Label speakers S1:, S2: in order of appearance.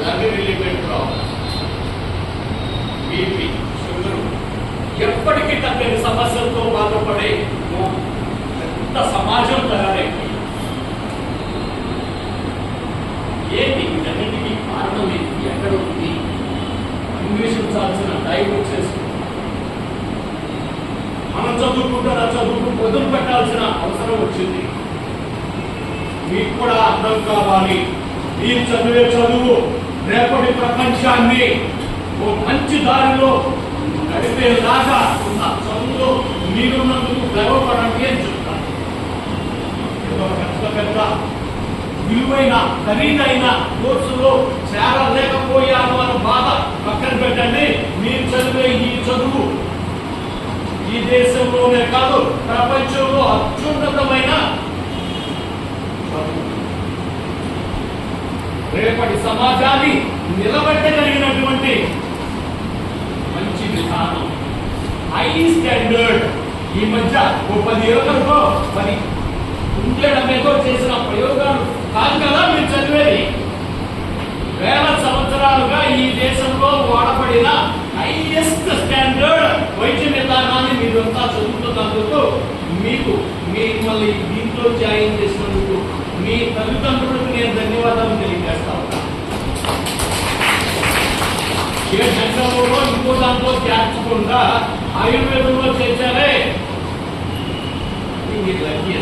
S1: Early రిలీఫ్మెంట్ problem, BP, sugar, ఎప్పటికీ తగ్గని సమస్యలతో బాధపడే పెద్ద సమాజం తయారైంది. ఏంటి వీటన్నిటికీ కారణం ఏంటి, ఎక్కడ ఉంది అన్వేషించాల్సిన టైం వచ్చేసి మనం చదువుకుంటారా చదువుకు వదులు పెట్టాల్సిన అవసరం వచ్చింది. మీకు కూడా అర్థం కావాలి, మీరు చదివే చదువు రేపటి ప్రపంచాన్ని ఓ మంచి దారిలో గడిపేలాగా ఉన్న చదువులో మీరున్నందుకు గర్వపడండి అని చెప్తాను. పెద్ద పెద్ద విలువైన ఖరీదైన కోర్సులో చేరలేకపోయాను అని బాధ పక్కన పెట్టండి. మీరు చదివే ఈ చదువు ఈ దేశంలోనే కాదు ప్రపంచంలో అత్యున్నతమైన చదువు. రేపటి సమాజాన్ని నిలబెట్టగలిగినటువంటి మంచి విధానం, హై స్టాండర్డ్. ఈ మధ్య ఓ 10 ఏళ్లతో 10 చేసిన ప్రయోగాలు కాదు కదా మీరు చదివేది. వేల సంవత్సరాలుగా ఈ దేశంలో వాడబడిన హైయెస్ట్ స్టాండర్డ్ వైద్య విధానాన్ని మీరంతా చదువుతున్నందుకు మీకు మిమ్మల్ని దీంట్లో జాయిన్ చేసినందుకు మీ తల్లిదండ్రులకు నేను ధన్యవాదాలు తెలియజేస్తా ఉన్నా. ఏ జంగంలో ఇంకో దాంట్లో చేర్చకుండా ఆయుర్వేదంలో చేర్చారే, మీరు లక్కీ.